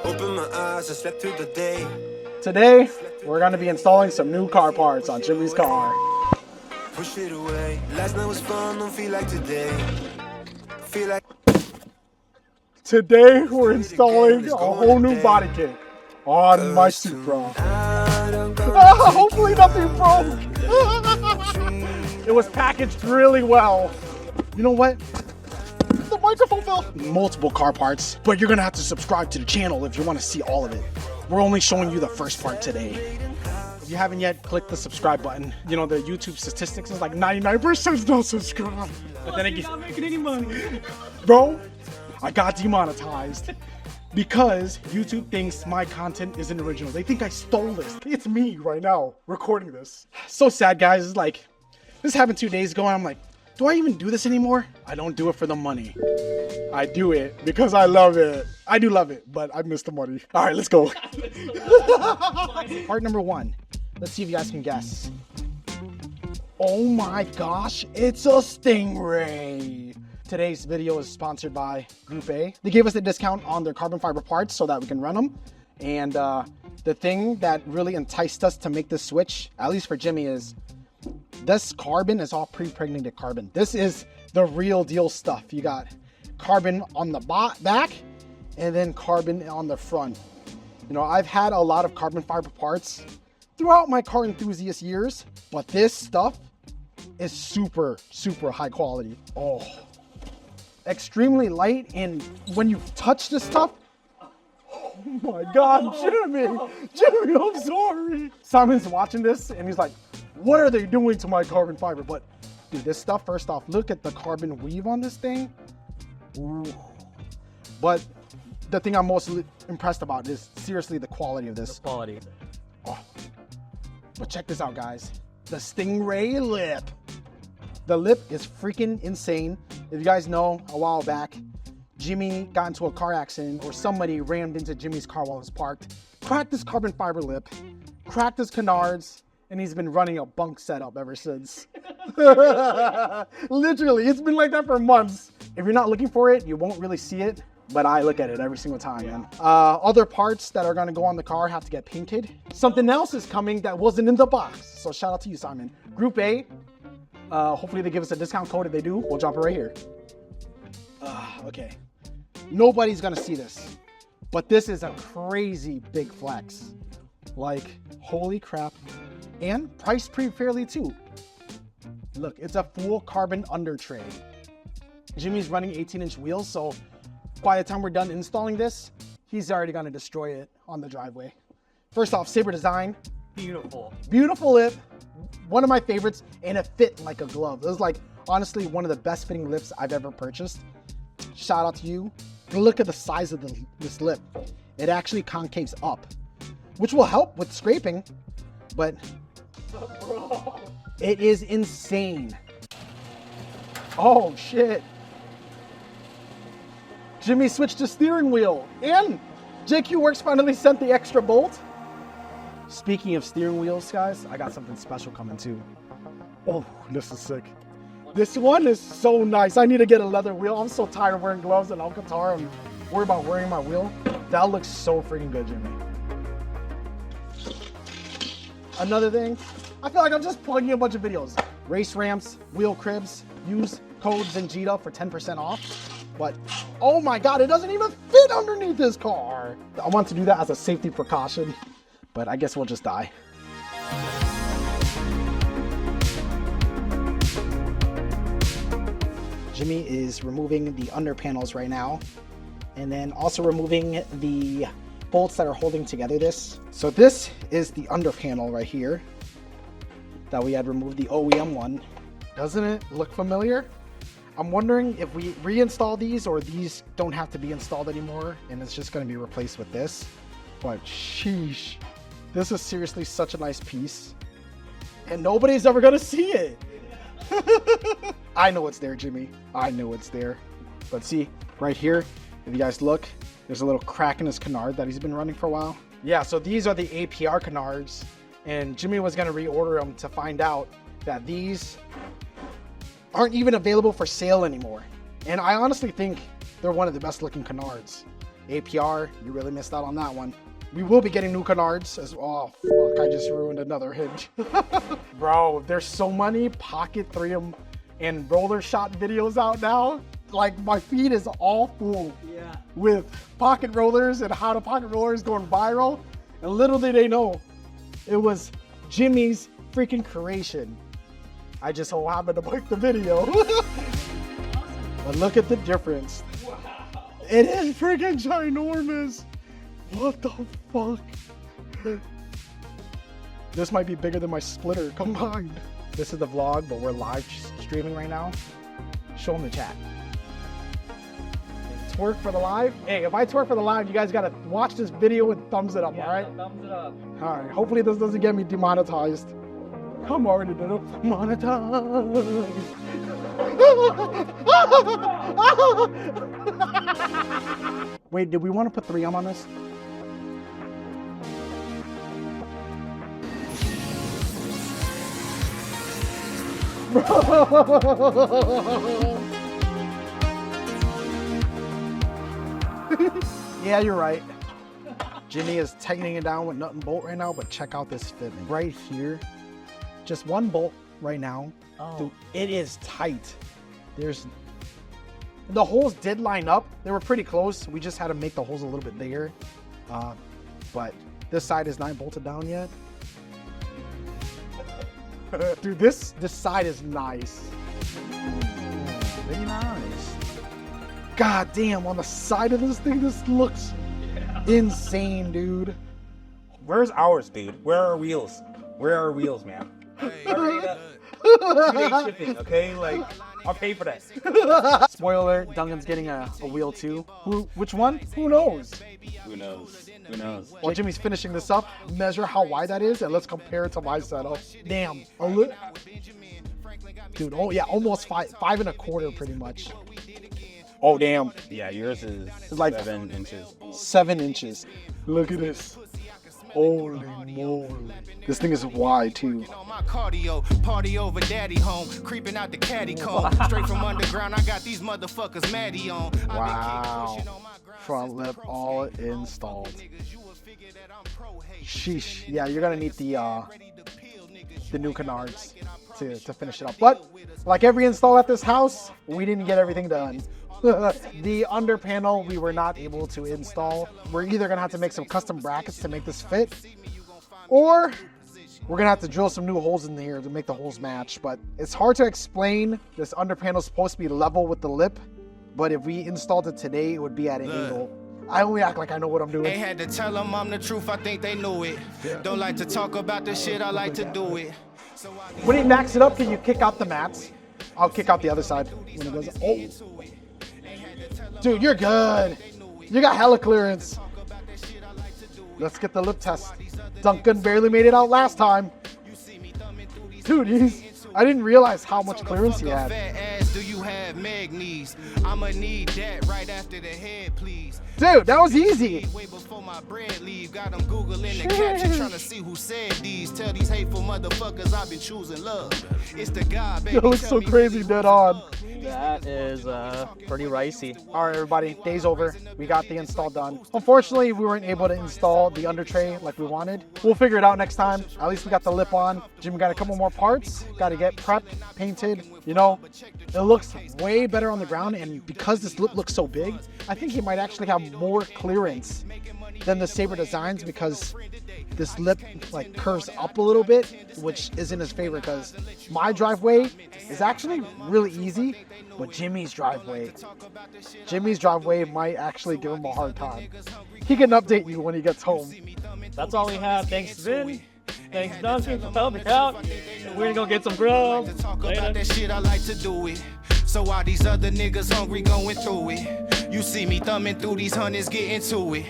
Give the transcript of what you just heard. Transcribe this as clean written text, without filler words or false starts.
Open my eyes, I slept through the day. Today, we're going to be installing some new car parts on Jimmy's car. Push it away. Last night was fun, don't feel like today. Feel like Today, we're installing a whole new body kit on my Supra. Hopefully nothing broke. It was packaged really well. You know what? The microphone fell. Multiple car parts, but you're gonna have to subscribe to the channel if you want to see all of it. We're only showing you the first part today. If you haven't yet, click the subscribe button. You know, the YouTube statistics is like 99% don't subscribe. But then again, you're not making any money. Bro, I got demonetized because YouTube thinks my content isn't original. They think I stole this. It's me right now recording this. So sad, guys. It's like, this happened 2 days ago and I'm like, do I even do this anymore? I don't do it for the money. I do it because I love it. I do love it, but I miss the money. All right, let's go. Part number 1. Let's see if you guys can guess. Oh my gosh, it's a Stingray. Today's video is sponsored by Group A. They gave us a discount on their carbon fiber parts so that we can run them. And the thing that really enticed us to make this switch, at least for Jimmy, is this carbon is all pre-impregnated carbon. This is the real deal stuff. You got carbon on the back and then carbon on the front. You know, I've had a lot of carbon fiber parts throughout my car enthusiast years, but this stuff is super, super high quality. Oh, extremely light, and when you touch this stuff, oh my God, Jimmy, I'm sorry. Simon's watching this and he's like, what are they doing to my carbon fiber? But dude, this stuff, first off, look at the carbon weave on this thing. Ooh. But the thing I'm most impressed about is seriously the quality of this. The quality. Oh. But check this out, guys. The Stingray lip. The lip is freaking insane. If you guys know, a while back, Jimmy got into a car accident, or somebody rammed into Jimmy's car while it was parked, cracked his carbon fiber lip, cracked his canards, and he's been running a bunk setup ever since. Literally, it's been like that for months. If you're not looking for it, you won't really see it, but I look at it every single time, man. Other parts that are gonna go on the car have to get painted. Something else is coming that wasn't in the box. So shout out to you, Simon. Group A, hopefully they give us a discount code. If they do, we'll drop it right here. Okay, nobody's gonna see this, but this is a crazy big flex. Like, holy crap. And priced pretty fairly too. Look, it's a full carbon under tray. Jimmy's running 18-inch wheels, so by the time we're done installing this, he's already gonna destroy it on the driveway. First off, Sabre design. Beautiful. Beautiful lip. One of my favorites, and it fit like a glove. It was like, honestly, one of the best fitting lips I've ever purchased. Shout out to you. Look at the size of this lip. It actually concaves up, which will help with scraping, but it is insane. Oh shit. Jimmy switched to steering wheel, and JQ Works finally sent the extra bolt. Speaking of steering wheels, guys, I got something special coming too. Oh, this is sick. This one is so nice. I need to get a leather wheel. I'm so tired of wearing gloves and Alcantara and worry about wearing my wheel. That looks so freaking good, Jimmy. Another thing, I feel like I'm just plugging a bunch of videos. Race ramps, wheel cribs, use code Vegeta for 10% off. But, oh my God, it doesn't even fit underneath this car. I want to do that as a safety precaution, but I guess we'll just die. Jimmy is removing the under panels right now, and then also removing the bolts that are holding together this. So this is the under panel right here that we had removed the OEM one. Doesn't it look familiar? I'm wondering if we reinstall these or these don't have to be installed anymore and it's just going to be replaced with this. But sheesh, this is seriously such a nice piece and nobody's ever going to see it. I know it's there, Jimmy. I know it's there. But see, right here, if you guys look, there's a little crack in his canard that he's been running for a while. Yeah, so these are the APR canards, and Jimmy was gonna reorder them to find out that these aren't even available for sale anymore. And I honestly think they're one of the best looking canards. APR, you really missed out on that one. We will be getting new canards as well. Oh, fuck, I just ruined another hinge. Bro, there's so many pocket 3M and roller shot videos out now. Like, my feed is all full with pocket rollers and how to pocket rollers going viral. And little did they know, it was Jimmy's freaking creation. I just so happened to make the video. But look at the difference. Wow. It is freaking ginormous. What the fuck? This might be bigger than my splitter combined. This is the vlog, but we're live streaming right now. Show them the chat. Twerk for the live. Hey, if I twerk for the live, you guys gotta watch this video and thumbs it up, all right? Thumbs it up. All right, hopefully this doesn't get me demonetized. I'm already demonetized. Wait, did we want to put 3M on this? Yeah, you're right. Jimmy is tightening it down with nut and bolt right now, but check out this fitment. Right here, just one bolt right now. Oh. Dude, it is tight. The holes did line up. They were pretty close. We just had to make the holes a little bit bigger. But this side is not bolted down yet. Dude, this side is nice. Very nice. God damn, on the side of this thing, this looks insane, dude. Where's ours, dude? Where are our wheels? Where are our wheels, man? 2-day shipping, okay? Like, I'll pay for that. Spoiler, Duncan's getting a wheel too. Which one? Who knows? Who knows? Who knows? While Jimmy's finishing this up, measure how wide that is and let's compare it to my setup. Damn. Dude, oh yeah, almost 5.25 pretty much. Oh damn. Yeah, yours is like 7 inches. 7 inches. Look at this. Holy moly. This thing is wide too. Cardio, party over daddy home, creeping out the caddy cone. Straight from underground, I got these motherfuckers Maddie on. Wow. Front lip all installed. Sheesh. Yeah, you're gonna need the new canards to finish it up. But like every install at this house, we didn't get everything done. The under panel we were not able to install. We're either gonna have to make some custom brackets to make this fit, or we're gonna have to drill some new holes in here to make the holes match. But it's hard to explain. This under panel is supposed to be level with the lip, but if we installed it today, it would be at an angle. I only act like I know what I'm doing. Ain't had to tell them I'm the truth, I think they knew it. Don't like to talk about the shit, I like to do it. When you max it up, can you kick out the mats? I'll kick out the other side when it goes. Oh. Dude, you're good. You got hella clearance. Let's get the lip test. Duncan barely made it out last time. Dude, I didn't realize how much clearance he had. Do you have magnes? I'ma need that right after the head, please. Dude, that was easy. Way before my bread leave, got them Googling the caption, trying to see who said these. Tell these hateful motherfuckers I've been choosing love. It's the God, baby. That looks so crazy dead on. That is pretty ricey. All right, everybody, day's over. We got the install done. Unfortunately, we weren't able to install the under tray like we wanted. We'll figure it out next time. At least we got the lip on. Jimmy got a couple more parts. Got to get prepped, painted. You know, it looks way better on the ground. And because this lip looks so big, I think he might actually have more clearance than the Sabre Designs, because this lip like curves up a little bit, which isn't his favorite, because my driveway is actually really easy, but Jimmy's driveway might actually give him a hard time. He can update you when he gets home. That's all we have. Thanks, Vin. Thanks, Duncan, for helping out. We're gonna go get some grub. Later. That shit, I like to do it. So why these other niggas hungry going through it? You see me thumbing through these hundreds, getting to it.